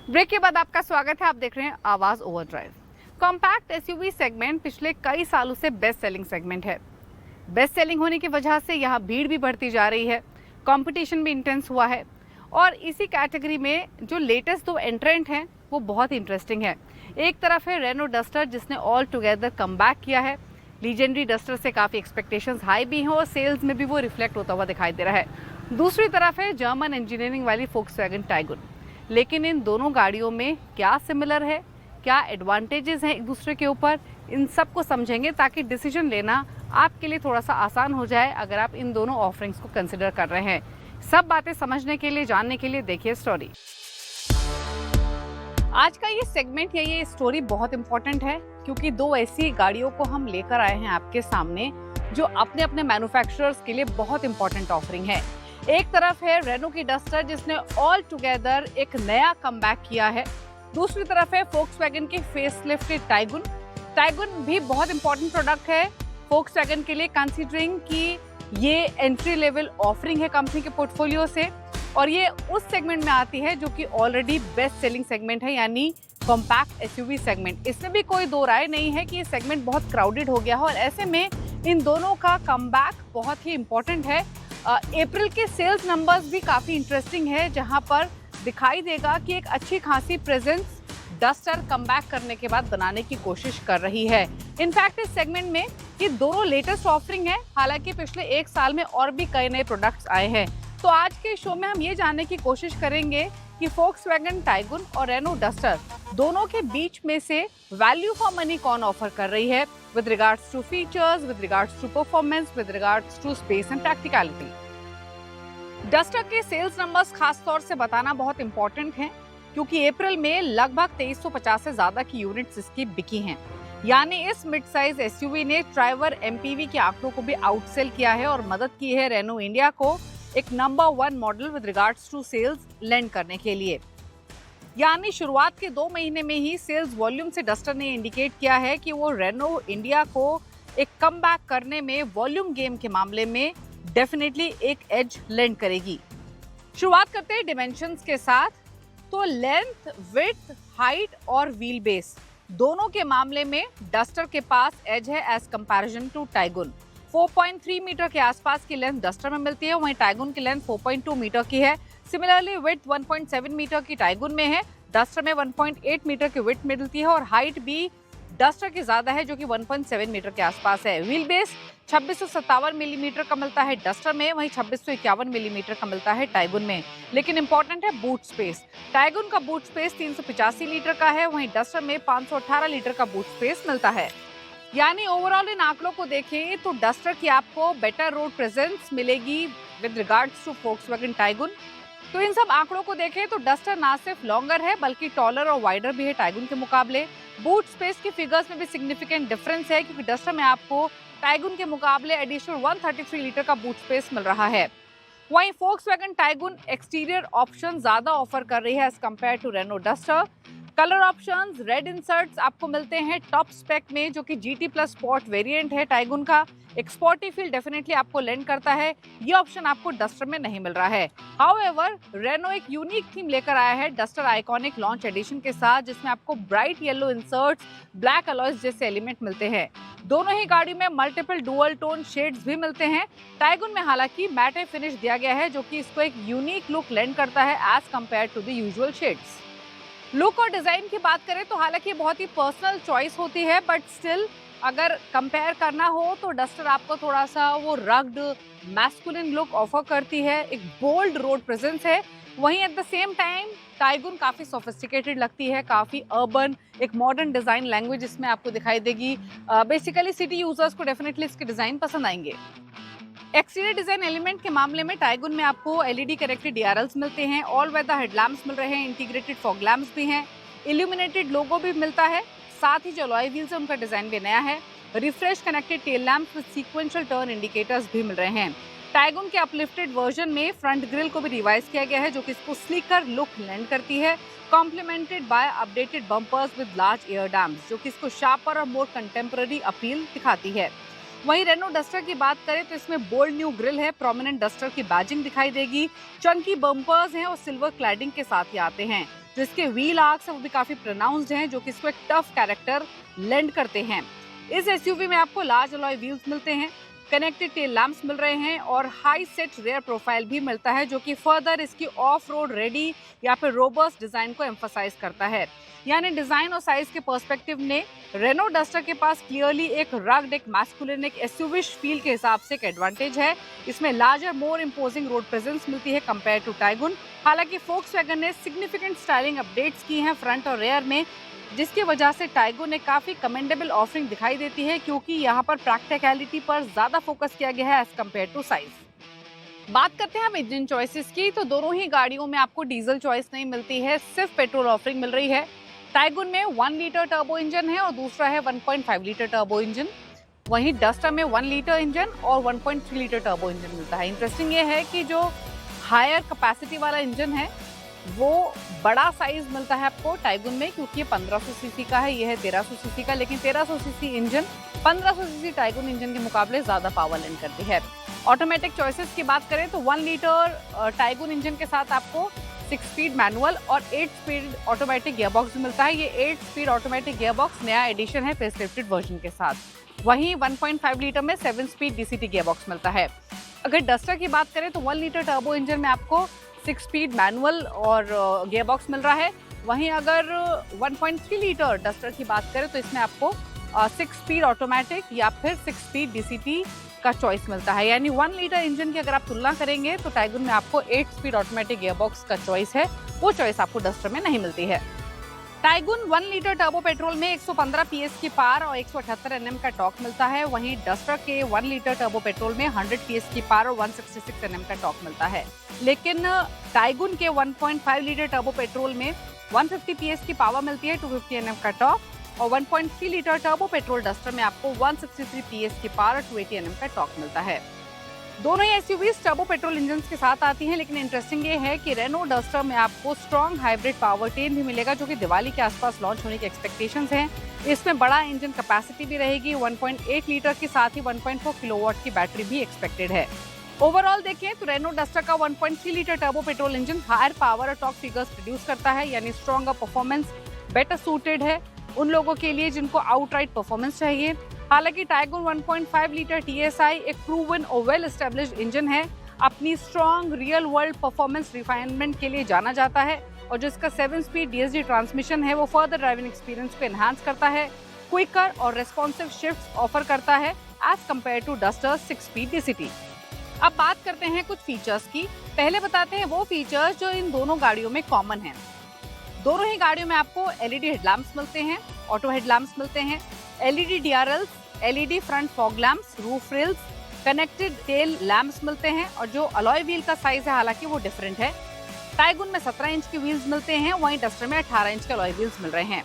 Break के बाद आपका स्वागत है। आप देख रहे हैं आवाज ओवरड्राइव। कॉम्पैक्ट एसयूवी सेगमेंट पिछले कई सालों से बेस्ट सेलिंग सेगमेंट है। बेस्ट सेलिंग होने की वजह से यहाँ भीड़ भी बढ़ती जा रही है, कंपटीशन भी इंटेंस हुआ है और इसी कैटेगरी में जो लेटेस्ट दो एंट्रेंट हैं वो बहुत इंटरेस्टिंग है। एक तरफ है रेनो डस्टर जिसने ऑल टुगेदर कमबैक किया है। लीजेंडरी डस्टर से काफ़ी एक्सपेक्टेशंस हाई भी हैं और सेल्स में भी वो रिफ्लेक्ट होता हुआ दिखाई दे रहा है। दूसरी तरफ है जर्मन इंजीनियरिंग वाली फोक्सवैगन टाइगुन। लेकिन इन दोनों गाड़ियों में क्या सिमिलर है, क्या एडवांटेजेस हैं एक दूसरे के ऊपर, इन सब को समझेंगे ताकि डिसीजन लेना आपके लिए थोड़ा सा आसान हो जाए अगर आप इन दोनों ऑफरिंग्स को कंसिडर कर रहे हैं। सब बातें समझने के लिए, जानने के लिए देखिए स्टोरी। आज का ये सेगमेंट या ये स्टोरी बहुत इंपॉर्टेंट है क्योंकि दो ऐसी गाड़ियों को हम लेकर आए हैं आपके सामने जो अपने अपने मैन्युफैक्चरर्स के लिए बहुत इंपॉर्टेंट ऑफरिंग है। एक तरफ है रेनो की डस्टर जिसने ऑल टुगेदर एक नया कमबैक किया है। दूसरी तरफ है फोक्सवैगन की फेसलिफ्टेड टाइगुन। टाइगुन भी बहुत इंपॉर्टेंट प्रोडक्ट है फोक्सवैगन के लिए, कंसीडरिंग कि ये एंट्री लेवल ऑफरिंग है कंपनी के पोर्टफोलियो से और ये उस सेगमेंट में आती है जो कि ऑलरेडी बेस्ट सेलिंग सेगमेंट है, यानी कॉम्पैक्ट एसयूवी सेगमेंट। इसमें भी कोई दो राय नहीं है कि ये सेगमेंट बहुत क्राउडेड हो गया है और ऐसे में इन दोनों का कमबैक बहुत ही इंपॉर्टेंट है। अप्रैल के सेल्स नंबर्स भी काफ़ी इंटरेस्टिंग है जहां पर दिखाई देगा कि एक अच्छी खासी प्रेजेंस डस्टर कमबैक करने के बाद बनाने की कोशिश कर रही है। इनफैक्ट इस सेगमेंट में ये दोनों लेटेस्ट ऑफरिंग है, हालांकि पिछले एक साल में और भी कई नए प्रोडक्ट्स आए हैं। तो आज के शो में हम ये जानने की कोशिश करेंगे कि फोक्सवैगन टाइगुन और रेनो डस्टर दोनों के बीच में से वैल्यू फॉर मनी कौन ऑफर कर रही है with regards to features, with regards to performance, with regards to space and practicality। Duster के सेल्स नंबर्स खास तौर से बताना बहुत इंपॉर्टेंट हैं क्योंकि अप्रैल में लगभग 2350 से ज्यादा की यूनिट्स इसकी बिकी हैं। यानी इस मिड साइज एसयूवी ने ट्राइवर एमपीवी के आंकड़ों को भी आउटसेल किया है और मदद की है रेनो इंडिया को एक number 1 model with regards to sales land करने के लिए। यानी शुरुआत के 2 महीने में ही सेल्स वॉल्यूम से डस्टर ने इंडिकेट किया है कि वो रेनो इंडिया को एक कमबैक करने में वॉल्यूम गेम के मामले में डेफिनेटली एक एज लैंड करेगी। शुरुआत करते हैं डिमेंशंस के साथ। तो लेंथ, विड्थ, हाइट और व्हील बेस दोनों के मामले में डस्टर के पास एज है as comparison to Taigun. 4.3 metre के आसपास की लेंथ डस्टर में मिलती है, वहीं टाइगुन की लेंथ 4.2 मीटर की है। सिमिलरली विड्थ 1.7 मीटर की टाइगुन में है, डस्टर में 1.8 मीटर की विड्थ मिलती है और हाइट भी डस्टर की ज्यादा है जो कि 1.7 मीटर के आसपास है। व्हील बेस 2657 मिलीमीटर का मिलता है डस्टर में, वहीं 2651 मिलीमीटर का मिलता है टाइगुन में। लेकिन इंपॉर्टेंट है बूट स्पेस। टाइगुन का बूट स्पेस 385 लीटर का है, वहीं डस्टर में 518 लीटर का बूट स्पेस मिलता है। यानी ओवरऑल इन आंकड़ों को देखें तो डस्टर की आपको बेटर रोड प्रेजेंस मिलेगी with regards to Volkswagen Taigun. तो इन सब आंकड़ों को देखें तो डस्टर ना सिर्फ लॉन्गर है बल्कि टॉलर और वाइडर भी है टाइगुन के मुकाबले। बूट स्पेस की फिगर्स में भी सिग्निफिकेंट डिफरेंस है क्योंकि डस्टर में आपको टाइगुन के मुकाबले एडिशनल 133 लीटर का बूट स्पेस मिल रहा है। वहीं फोक्सवैगन टाइगुन एक्सटीरियर ऑप्शन ज्यादा ऑफर कर रही है as compare to Renault Duster. Colour options, red inserts आपको मिलते हैं टॉप स्पेक में जो कि GT प्लस स्पॉट वेरिएंट है टाइगुन का। एक स्पॉटी फील डेफिनेटली आपको लेंड करता है, ये ऑप्शन आपको डस्टर में नहीं मिल रहा है। हाउएवर रेनो एक यूनिक थीम लेकर आया है डस्टर आइकॉनिक लॉन्च एडिशन के साथ जिसमें आपको bright yellow inserts, black alloys जैसे एलिमेंट मिलते हैं। दोनों ही गाड़ी में मल्टीपल डुअल टोन शेड्स भी मिलते हैं। टाइगुन में हालांकि मैटे फिनिश दिया गया है जो कि इसको एक यूनिक लुक लेंड करता है as compare to the usual shades. Look और डिजाइन की बात करें तो हालांकि बहुत ही पर्सनल चॉइस होती है बट स्टिल अगर कंपेयर करना हो तो डस्टर आपको थोड़ा सा वो रग्ड मैस्कुलिन लुक ऑफर करती है, एक बोल्ड रोड प्रेजेंस है। वहीं at the same time Tiguan काफ़ी सोफिस्टिकेटेड लगती है, काफ़ी अर्बन, एक मॉडर्न डिज़ाइन लैंग्वेज इसमें आपको दिखाई देगी। बेसिकली सिटी यूजर्स को डेफिनेटली इसके डिज़ाइन पसंद आएंगे। एक्सटीरियर डिजाइन एलिमेंट के मामले में टाइगुन में आपको LED कनेक्टेड DRLs मिलते हैं, ऑल वेदर हेडलैम्प्स मिल रहे हैं, इंटीग्रेटेड फॉग लैम्प्स भी हैं, इल्यूमिनेटेड लोगो भी मिलता है। साथ ही जो अलॉय व्हील्स है उनका डिजाइन भी नया है। Refresh connected tail lamps with sequential turn indicators भी मिल रहे हैं। टाइगुन के अपलिफ्टेड वर्जन में फ्रंट ग्रिल को भी रिवाइज किया गया है जो कि इसको स्लीकर लुक लैंड करती है, complemented by updated bumpers with large air dams जो कि इसको शार्पर और मोर कंटेम्पररी अपील दिखाती है। वहीं रेनो डस्टर की बात करें तो इसमें बोल्ड न्यू ग्रिल है, प्रोमिनेंट डस्टर की बैजिंग दिखाई देगी, चंकी बम्पर्स हैं और सिल्वर क्लैडिंग के साथ ही आते हैं। जो इसके व्हील आर्क्स है वो भी काफी प्रोनाउंस्ड हैं, जो कि इसको एक टफ कैरेक्टर लेंड करते हैं। इस एसयूवी में आपको लार्ज अलॉय व्हील्स मिलते हैं, कनेक्टेड टेल लैंप्स मिल रहे हैं और हाई सेट रेयर प्रोफाइल भी मिलता है, जो कि फर्दर इसकी ऑफ रोड रेडी या फिर रोबस्ट डिजाइन को एम्फसाइज करता है। यानी डिजाइन और साइज के पर्सपेक्टिव में रेनो डस्टर के पास क्लियरली एक रग्ड, एक मैस्कुलिन, एक एसयूवी फील के हिसाब से एक एडवांटेज है। इसमें लार्जर, मोर इंपोजिंग रोड प्रेजेंस मिलती है कंपेयर टू टाइगुन। हालांकि फोक्सवैगन ने सिग्निफिकेंट स्टाइलिंग अपडेट्स की हैं फ्रंट और रेयर में, जिसकी वजह से टाइगुन ने काफी कमेंडेबल ऑफरिंग दिखाई देती है, क्योंकि यहाँ पर प्रैक्टिकलिटी पर ज्यादा फोकस किया गया है एज कम्पेयर टू साइज। बात करते हैं हम इंजन चॉइसेस की, तो दोनों ही गाड़ियों में आपको डीजल चॉइस नहीं मिलती है, सिर्फ पेट्रोल ऑफरिंग मिल रही है। टाइगुन में 1 लीटर टर्बो इंजन है और दूसरा है 1.5 लीटर टर्बो इंजन। वहीं डस्टर में 1 लीटर इंजन और 1.3 लीटर टर्बो इंजन मिलता है। इंटरेस्टिंग ये है कि जो हायर कैपेसिटी वाला इंजन है वो बड़ा साइज मिलता है आपको टाइगुन में, क्योंकि ये 1500 सीसी का है, ये है 1300 सीसी का, लेकिन 1300 CC engine 1500 CC Tiguan engine के मुकाबले ज्यादा पावर लेंड करती है। ऑटोमेटिक चॉइसेस की बात करें तो 1 लीटर टाइगुन इंजन के साथ आपको 6 स्पीड मैनुअल और 8 स्पीड ऑटोमेटिक गियरबॉक्स मिलता है। ये 8 स्पीड ऑटोमेटिक गियरबॉक्स नया एडिशन है फेसलिफ्टेड वर्जन के साथ। वहीं 1.5 लीटर में 7 स्पीड डीसीटी गियरबॉक्स मिलता है। अगर डस्टर की बात करें तो 1 लीटर टर्बो इंजन में आपको 6 स्पीड मैनुअल और गियरबॉक्स मिल रहा है। वहीं अगर 1.3 लीटर डस्टर की बात करें तो इसमें आपको 6 स्पीड ऑटोमेटिक या फिर 6 स्पीड डीसीटी का चॉइस मिलता है। यानी 1 लीटर इंजन की अगर आप तुलना करेंगे तो टाइगुन में आपको 8 स्पीड ऑटोमेटिक गियरबॉक्स का चॉइस है, वो चॉइस आपको डस्टर में नहीं मिलती है। टाइगुन 1 लीटर टर्बो पेट्रोल में 115 पीएस की पावर और 178 एनएम का टॉर्क मिलता है। वहीं डस्टर के 1 लीटर टर्बो पेट्रोल में 100 पीएस की पावर और 166 एनएम का टॉर्क मिलता है। लेकिन टाइगुन के 1.5 लीटर टर्बो पेट्रोल में 150 पीएस की पावर मिलती है, 250 एनएम का टॉर्क, और 1.3 लीटर टर्बो पेट्रोल डस्टर में आपको 163 पीएस की पावर और 280 एनएम का टॉर्क मिलता है। दोनों ही एसयूवीज टर्बो पेट्रोल इंजन के साथ आती हैं, लेकिन इंटरेस्टिंग ये है कि रेनो डस्टर में आपको स्ट्रॉन्ग हाइब्रिड पावर ट्रेन भी मिलेगा, जो कि दिवाली के आसपास लॉन्च होने के एक्सपेक्टेशंस हैं। इसमें बड़ा इंजन कैपेसिटी भी रहेगी, 1.8 लीटर के साथ ही 1.4 किलोवाट की बैटरी भी एक्सपेक्टेड है। ओवरऑल देखें तो रेनो डस्टर का 1.3 litre turbo petrol engine higher power और टॉर्क फिगर्स प्रोड्यूस करता है, यानी स्ट्रॉन्गर परफॉर्मेंस बेटर सूटेड है उन लोगों के लिए जिनको आउटराइट परफॉर्मेंस चाहिए। हालांकि टाइगुन 1.5 लीटर TSI एक प्रूवन और वेल एस्टेब्लिश्ड इंजन है, अपनी strong real world performance refinement के लिए जाना जाता है, और जो इसका 7 स्पीड DSG ट्रांसमिशन है वो फर्दर ड्राइविंग एक्सपीरियंस को एनहांस करता है, क्विकर और रेस्पॉन्सिव शिफ्ट्स ऑफर करता है as compare to Duster 6 speed DCT। अब बात करते हैं कुछ फीचर्स की। पहले बताते हैं वो फीचर्स जो इन दोनों गाड़ियों में कॉमन हैं। दोनों ही गाड़ियों में आपको LED हेडलैम्प्स मिलते हैं, ऑटो हेडलैम्प्स मिलते हैं, LED DRLs, LED front fog lamps, roof rails, connected tail lamps मिलते हैं, और जो अलॉय व्हील का साइज है हालांकि वो डिफरेंट है। टाइगुन में 17 इंच के व्हील्स मिलते हैं, वहीं डस्टर में 18 इंच के अलॉय व्हील्स मिल रहे हैं।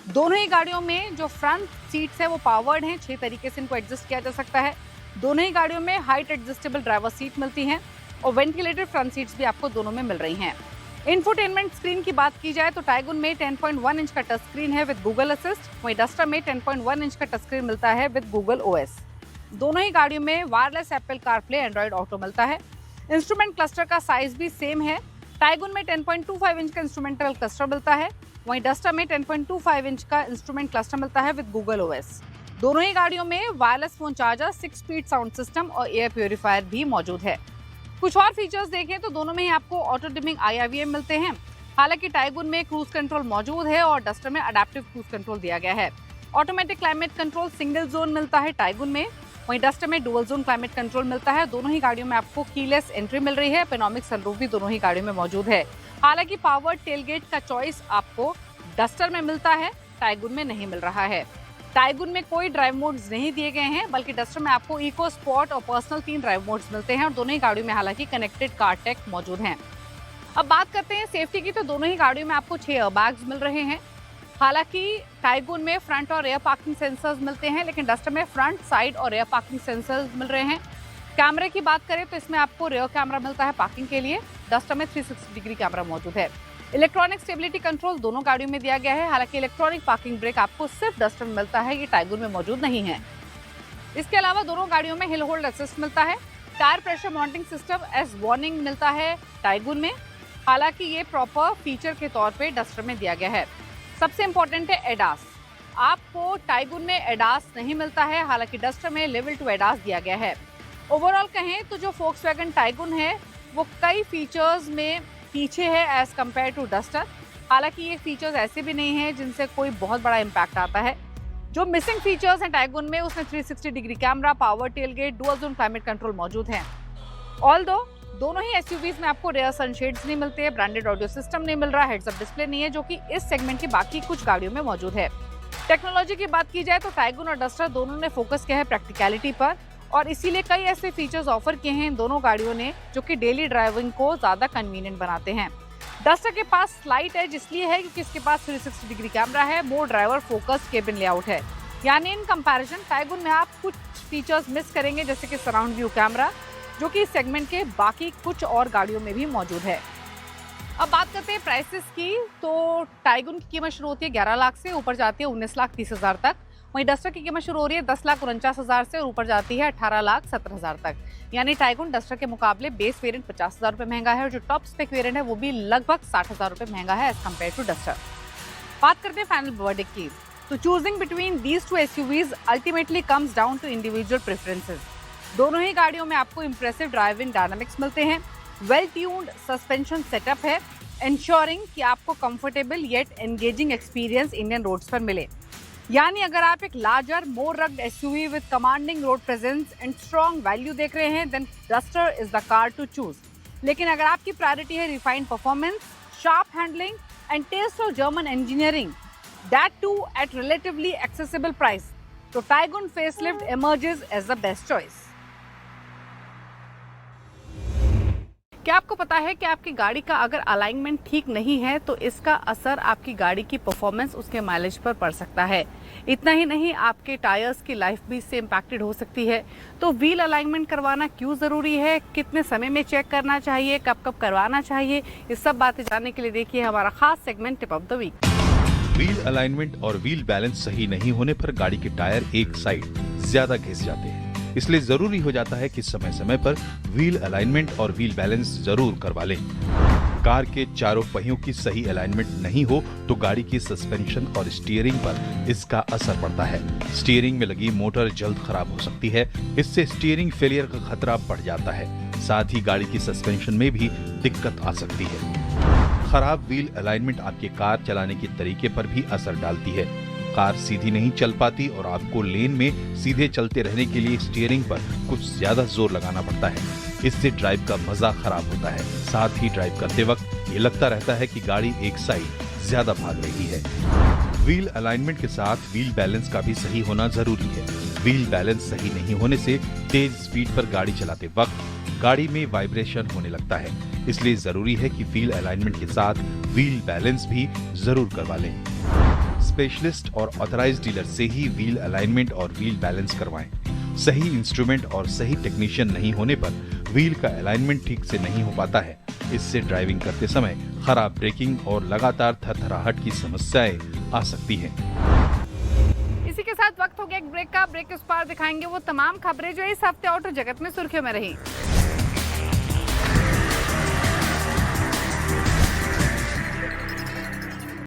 दोनों ही गाड़ियों में जो फ्रंट सीट्स है वो पावर्ड हैं, 6 तरीके से इनको एडजस्ट किया जा सकता है। दोनों ही गाड़ियों में हाइट एडजस्टेबल ड्राइवर सीट मिलती हैं और वेंटिलेटेड फ्रंट सीट्स भी आपको दोनों में मिल रही हैं। इंफोटेनमेंट स्क्रीन की बात की जाए तो टाइगुन में 10.1 इंच का टच स्क्रीन है विद गूगल असिस्ट, वहीं डस्टर में 10.1 इंच का टच स्क्रीन मिलता है विद गूगल OS। दोनों ही गाड़ियों में wireless Apple CarPlay, Android auto मिलता है। इंस्ट्रूमेंट क्लस्टर का साइज भी सेम है। टाइगुन में 10.25 इंच का इंस्ट्रूमेंटल क्लस्टर मिलता है, वहीं डस्टर में 10.25 इंच का इंस्ट्रूमेंट क्लस्टर मिलता है विद गूगल OS। दोनों ही गाड़ियों में wireless phone charger, 6 speed sound system और एयर प्योरीफायर भी मौजूद है। कुछ और फीचर्स देखें तो दोनों में ही आपको ऑटो डिमिंग IRVM मिलते हैं। हालांकि टाइगुन में क्रूज कंट्रोल मौजूद है और डस्टर में अडैप्टिव क्रूज कंट्रोल दिया गया है। Automatic climate control single zone मिलता है टाइगुन में, वहीं डस्टर में डुअल जोन क्लाइमेट कंट्रोल मिलता है। दोनों ही गाड़ियों में आपको कीलेस एंट्री मिल रही है, पेनोमिक सनरूफ भी दोनों ही गाड़ियों में मौजूद है। हालांकि पावर टेलगेट का चॉइस आपको डस्टर में मिलता है, टाइगुन में नहीं मिल रहा है। टाइगुन में कोई ड्राइव मोड्स नहीं दिए गए हैं, बल्कि डस्टर में आपको इको, स्पोर्ट और पर्सनल 3 ड्राइव मोड्स मिलते हैं, और दोनों ही गाड़ियों में हालांकि कनेक्टेड कार टेक मौजूद हैं। अब बात करते हैं सेफ्टी की, तो दोनों ही गाड़ियों में आपको 6 एयरबैग्स मिल रहे हैं। हालांकि टाइगुन में फ्रंट और रेयर पार्किंग सेंसर्स मिलते हैं, लेकिन डस्टर में फ्रंट, साइड और रेयर पार्किंग सेंसर्स मिल रहे हैं। कैमरे की बात करें तो इसमें आपको रेयर कैमरा मिलता है पार्किंग के लिए, डस्टर में 360 डिग्री कैमरा मौजूद है। इलेक्ट्रॉनिक स्टेबिलिटी कंट्रोल दोनों गाड़ियों में दिया गया है। हालांकि इलेक्ट्रॉनिक पार्किंग ब्रेक आपको सिर्फ डस्टर में मिलता है, ये टाइगुन में मौजूद नहीं है। इसके अलावा दोनों गाड़ियों में हिल होल्ड असिस्ट मिलता है। Tyre pressure monitoring system as warning मिलता है टाइगुन में, हालांकि ये प्रॉपर फीचर के तौर पे डस्टर में दिया गया है। सबसे इंपॉर्टेंट है एडास। आपको टाइगुन में एडास नहीं मिलता है, हालांकि डस्टर में लेवल 2 एडास दिया गया है। ओवरऑल कहें तो जो फोक्सवैगन टाइगुन है वो कई फीचर्स में पीछे है एज कम्पेयर टू डस्टर। हालांकि ये फीचर्स ऐसे भी नहीं हैं जिनसे कोई बहुत बड़ा इम्पैक्ट आता है। जो मिसिंग फीचर्स हैं टाइगुन में, उसमें 360 degree camera, power tailgate, dual zone climate control मौजूद हैं। ऑल्दो दोनों ही एसयूवीज में आपको रेयर सनशेड्स नहीं मिलते, ब्रांडेड ऑडियो सिस्टम नहीं मिल रहा, हेड्स अप डिस्प्ले नहीं है, जो कि इस सेगमेंट की बाकी कुछ गाड़ियों में मौजूद है। टेक्नोलॉजी की बात की जाए तो टाइगुन और डस्टर दोनों ने फोकस किया है प्रैक्टिकलिटी पर, और इसीलिए कई ऐसे फीचर्स ऑफर किए हैं इन दोनों गाड़ियों ने जो कि डेली ड्राइविंग को ज्यादा कन्वीनियंट बनाते हैं। डस्टर के पास स्लाइट एज इसलिए है क्योंकि इसके पास 360 डिग्री कैमरा है, मोर ड्राइवर फोकस केबिन लेआउट है। यानी इन कंपैरिजन टाइगुन में आप कुछ फीचर्स मिस करेंगे, जैसे कि सराउंड व्यू कैमरा, जो कि इस सेगमेंट के बाकी कुछ और गाड़ियों में भी मौजूद है। अब बात करते हैं प्राइसेस की, तो टाइगुन की कीमत शुरू होती है 11 लाख से, ऊपर जाती है 19,30,000 तक। वहीं डस्टर की कीमत शुरू हो रही है 10,49,000 से और ऊपर जाती है 18,70,000 तक। यानी टाइगुन डस्टर के मुकाबले बेस वेरिएंट 50,000 रुपये महंगा है और जो टॉप स्पेक वेरिएंट है वो भी लगभग 60,000 रुपये महंगा है एज कम्पेयर टू डस्टर। बात करते हैं फाइनल वर्डिक्ट की, तो choosing between these two SUVs ultimately comes down to individual preferences. दोनों ही गाड़ियों में आपको इंप्रेसिव ड्राइविंग डायनामिक्स मिलते हैं, वेल ट्यून्ड सस्पेंशन सेटअप है, इंश्योरिंग कि आपको comfortable yet engaging experience Indian roads पर मिले। यानी अगर आप एक larger more rugged SUV with commanding road presence and strong value देख रहे हैं, then Duster is the car to choose. लेकिन अगर आपकी प्रायोरिटी है refined performance, sharp handling and taste of German engineering, that too at relatively accessible price, तो Taigun facelift emerges as the best choice. क्या आपको पता है कि आपकी गाड़ी का अगर अलाइनमेंट ठीक नहीं है तो इसका असर आपकी गाड़ी की परफॉर्मेंस, उसके माइलेज पर पड़ सकता है। इतना ही नहीं, आपके टायर्स की लाइफ भी इससे इम्पैक्टेड हो सकती है। तो व्हील अलाइनमेंट करवाना क्यों ज़रूरी है, कितने समय में चेक करना चाहिए, कब कब करवाना चाहिए, ये सब बातें जानने के लिए देखिए हमारा खास segment tip of the week. Wheel alignment और व्हील बैलेंस सही नहीं होने पर गाड़ी के टायर एक साइड ज्यादा घिस जाते हैं, इसलिए जरूरी हो जाता है कि समय समय पर व्हील अलाइनमेंट और व्हील बैलेंस जरूर करवा लें। कार के चारों पहियों की सही अलाइनमेंट नहीं हो तो गाड़ी की सस्पेंशन और स्टीयरिंग पर इसका असर पड़ता है। स्टीयरिंग में लगी मोटर जल्द खराब हो सकती है, इससे स्टीयरिंग फेलियर का खतरा बढ़ जाता है। साथ ही गाड़ी की सस्पेंशन में भी दिक्कत आ सकती है। खराब व्हील अलाइनमेंट आपके कार चलाने के तरीके पर भी असर डालती है। कार सीधी नहीं चल पाती और आपको लेन में सीधे चलते रहने के लिए स्टीयरिंग पर कुछ ज्यादा जोर लगाना पड़ता है। इससे ड्राइव का मजा खराब होता है। साथ ही ड्राइव करते वक्त ये लगता रहता है कि गाड़ी एक साइड ज्यादा भाग रही है। व्हील अलाइनमेंट के साथ व्हील बैलेंस का भी सही होना जरूरी है। व्हील बैलेंस सही नहीं होने से तेज स्पीड पर गाड़ी चलाते वक्त गाड़ी में वाइब्रेशन होने लगता है, इसलिए जरूरी है कि व्हील अलाइनमेंट के साथ व्हील बैलेंस भी जरूर करवा लें। स्पेशलिस्ट और ऑथराइज्ड डीलर से ही व्हील अलाइनमेंट और व्हील बैलेंस करवाएं। सही इंस्ट्रूमेंट और सही टेक्नीशियन नहीं होने पर व्हील का अलाइनमेंट ठीक से नहीं हो पाता है। इससे ड्राइविंग करते समय खराब ब्रेकिंग और लगातार थरथराहट की समस्याएं आ सकती हैं। इसी के साथ वक्त हो गया एक ब्रेक का। ब्रेक के उस पार दिखाएंगे वो तमाम खबरें जो इस हफ्ते ऑटो जगत में सुर्खियों में रही।